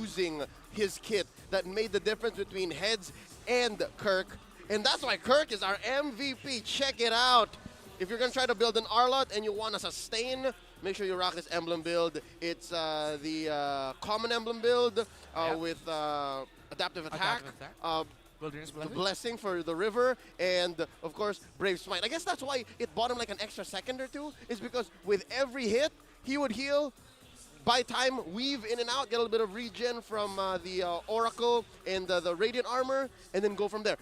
using his kit that made the difference between Heads and Kirk. And that's why Kirk is our MVP. Check it out. If you're going to try to build an Arlot and you want to sustain, make sure you rock this emblem build. It's the common emblem build with adaptive attack. The blessing for the river, and of course Brave Smite. I guess that's why it bought him like an extra second or two, is because with every hit he would heal, buy time, weave in and out, get a little bit of regen from the Oracle and the Radiant Armor, and then go from there.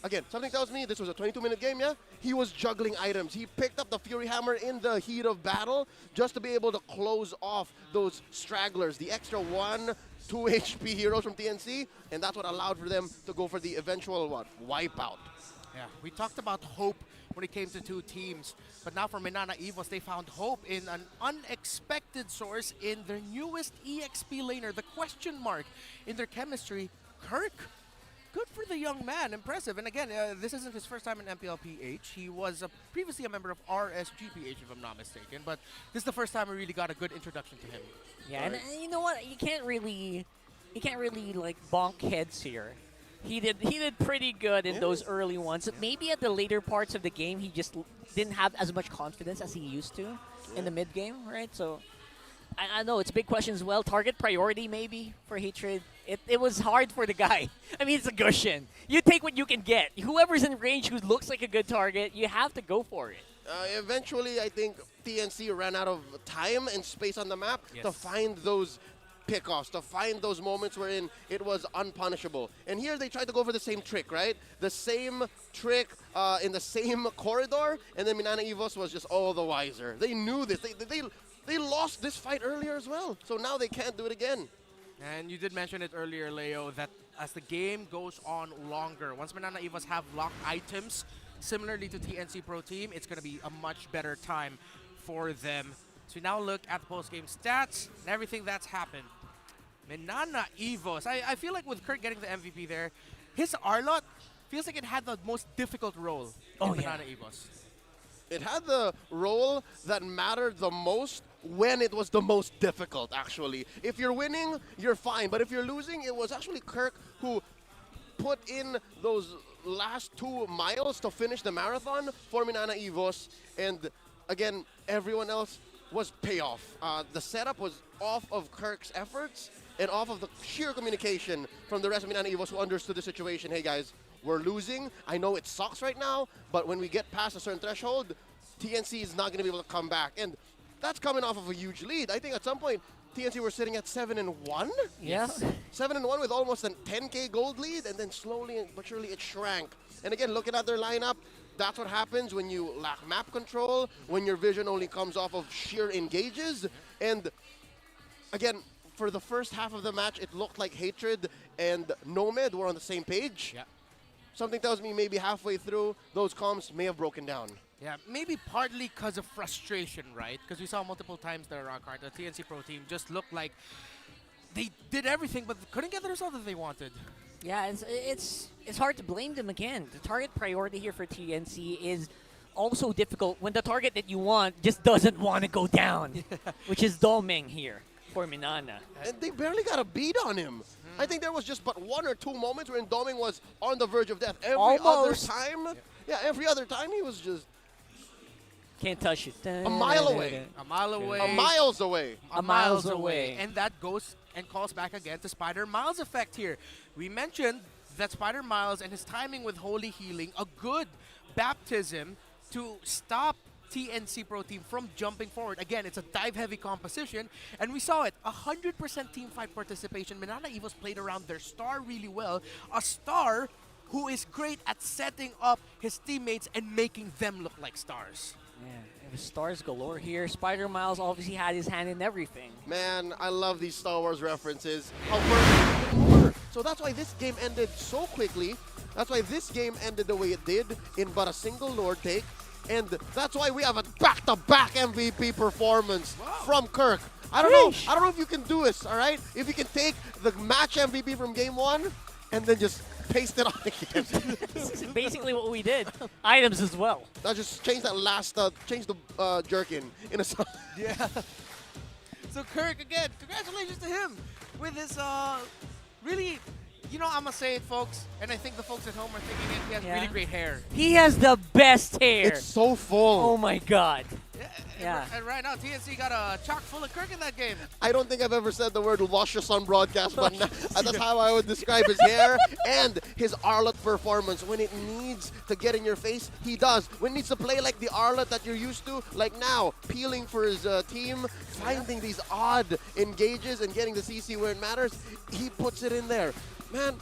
Again, something tells me this was a 22-minute game, yeah? He was juggling items. He picked up the Fury Hammer in the heat of battle just to be able to close off those stragglers, the extra 1, 2 HP heroes from TNC, and that's what allowed for them to go for the eventual, wipeout. Yeah, we talked about hope when it came to two teams, but now for Minana Evos, they found hope in an unexpected source in their newest EXP laner, the question mark in their chemistry, Kirk. Good for the young man, impressive. And again, this isn't his first time in MPLPH. He was previously a member of RSGPH, if I'm not mistaken. But this is the first time we really got a good introduction to him. Yeah, and you know what? You can't really like bonk Heads here. He did pretty good in those early ones. Maybe at the later parts of the game, he just didn't have as much confidence as he used to in the mid game, right? So I know it's a big question as well. Target priority maybe for Hatred. It was hard for the guy. I mean, it's a Gushin. You take what you can get. Whoever's in range who looks like a good target, you have to go for it. Eventually, I think TNC ran out of time and space on the map to find those pickoffs, to find those moments wherein it was unpunishable. And here they tried to go for the same trick, right? The same trick in the same corridor, and then Minana Evos was just all the wiser. They knew this. They lost this fight earlier as well, so now they can't do it again. And you did mention it earlier, Leo, that as the game goes on longer, once Minana Evos have locked items, similarly to TNC Pro Team, it's going to be a much better time for them. So we now look at the post-game stats and everything that's happened. Minana Evos, I feel like with Kirk getting the MVP there, his Arlot feels like it had the most difficult role in Minana Evos. It had the role that mattered the most when it was the most difficult, actually. If you're winning, you're fine. But if you're losing, it was actually Kirk who put in those last 2 miles to finish the marathon for Minana Evos. And again, everyone else was payoff. The setup was off of Kirk's efforts and off of the sheer communication from the rest of Minana Evos who understood the situation. Hey guys, we're losing. I know it sucks right now, but when we get past a certain threshold, TNC is not going to be able to come back. And that's coming off of a huge lead. I think at some point, TNC were sitting at 7-1. Yeah. 7-1 with almost a 10K gold lead, and then slowly but surely it shrank. And again, looking at their lineup, that's what happens when you lack map control, when your vision only comes off of sheer engages. And again, for the first half of the match, it looked like Hatred and Nomad were on the same page. Yeah. Something tells me maybe halfway through, those comms may have broken down. Yeah, maybe partly because of frustration, right? Because we saw multiple times that Rockhart, the TNC Pro Team, just looked like they did everything but couldn't get the result that they wanted. Yeah, it's hard to blame them again. The target priority here for TNC is also difficult when the target that you want just doesn't want to go down, which is Domeng here for Minana. And they barely got a beat on him. I think there was just but 1 or 2 moments when Domeng was on the verge of death. Every other time, every other time he was just can't touch it. a mile away. A mile away. A miles away. A miles away. And that goes and calls back again to Spider Miles effect here. We mentioned that Spider Miles and his timing with Holy Healing, a good baptism to stop TNC Pro Team from jumping forward. Again, it's a dive-heavy composition, and we saw it. 100% team fight participation. Minana Evos played around their star really well. A star who is great at setting up his teammates and making them look like stars. Yeah, it was stars galore here. Spider Miles obviously had his hand in everything. Man, I love these Star Wars references. How perfect they were. So that's why this game ended so quickly. That's why this game ended the way it did in but a single Lord take. And that's why we have a back-to-back MVP performance from Kirk. I don't know if you can do this, all right? If you can take the match MVP from game 1 and then just paste it on again. This is basically what we did. Items as well. I just changed that last, change the jerkin in a song. Yeah. So Kirk, again, congratulations to him. with his really, you know, I'm gonna say it, folks, and I think the folks at home are thinking it. He has really great hair. He has the best hair. It's so full. Oh my God. Yeah. And right now, TNC got a chock full of Kirk in that game. I don't think I've ever said the word luscious on broadcast, but that's how I would describe his hair and his Arlott performance. When it needs to get in your face, he does. When it needs to play like the Arlott that you're used to, like now, peeling for his team, finding these odd engages and getting the CC where it matters, he puts it in there. Man,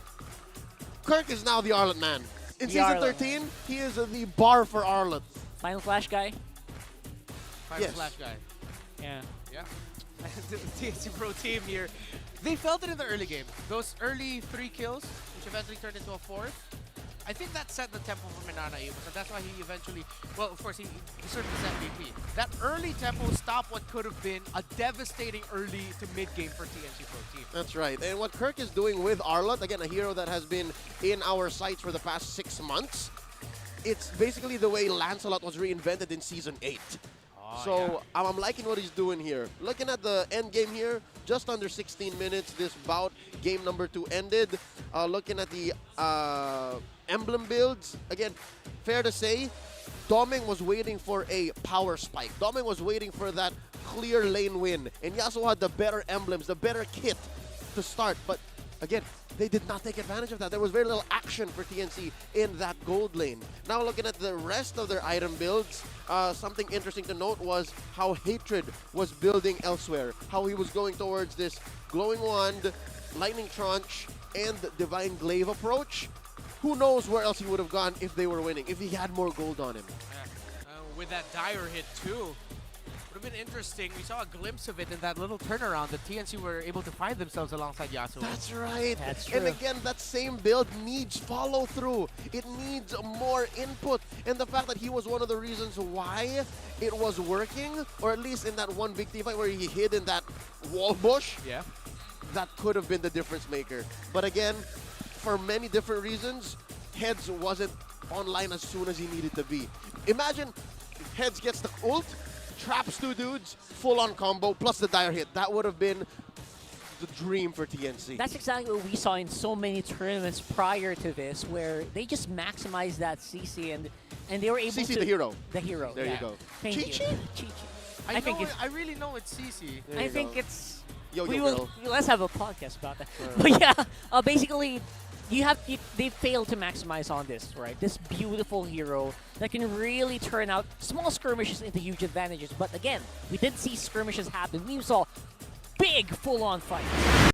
Kirk is now the Arlott man. In Season 13, he is the bar for Arlott. Final Flash guy? Final Flash guy. Yeah. Yeah. The TNC Pro team here, they felt it in the early game. Those early 3 kills, which eventually turned into a 4th, I think that set the tempo for Minana Evos, and that's why he eventually, well, of course, he served as MVP. That early tempo stopped what could have been a devastating early to mid-game for TNC Pro team. That's right. And what Kirk is doing with Arlott, again, a hero that has been in our sights for the past 6 months, it's basically the way Lancelot was reinvented in Season 8. So I'm liking what he's doing here. Looking at the end game here, just under 16 minutes, this bout, game number 2 ended. Looking at the emblem builds, again, fair to say, Doming was waiting for a power spike. Doming was waiting for that clear lane win. And Yasuo had the better emblems, the better kit to start. But again, they did not take advantage of that. There was very little action for TNC in that gold lane. Now looking at the rest of their item builds, something interesting to note was how Hatred was building elsewhere. How he was going towards this Glowing Wand, Lightning Tranche, and Divine Glaive approach. Who knows where else he would have gone if they were winning, if he had more gold on him. Yeah. With that dire hit too. Would have been interesting. We saw a glimpse of it in that little turnaround that TNC were able to find themselves alongside Yasuo. That's right. That's true. And again, that same build needs follow through. It needs more input. And the fact that he was one of the reasons why it was working, or at least in that one big team fight where he hid in that wall bush, that could have been the difference maker. But again, for many different reasons, Heads wasn't online as soon as he needed to be. Imagine Heads gets the ult, traps 2 dudes, full-on combo, plus the dire hit. That would have been the dream for TNC. That's exactly what we saw in so many tournaments prior to this, where they just maximized that CC and they were able CC to... the hero. The hero. There you go. Thank you. Chi-Chi? I think I really know it's CC. I think it's... Yo-yo let's have a podcast about that. But yeah, basically, they failed to maximize on this, right? This beautiful hero that can really turn out small skirmishes into huge advantages. But again, we did see skirmishes happen. We saw big full-on fights.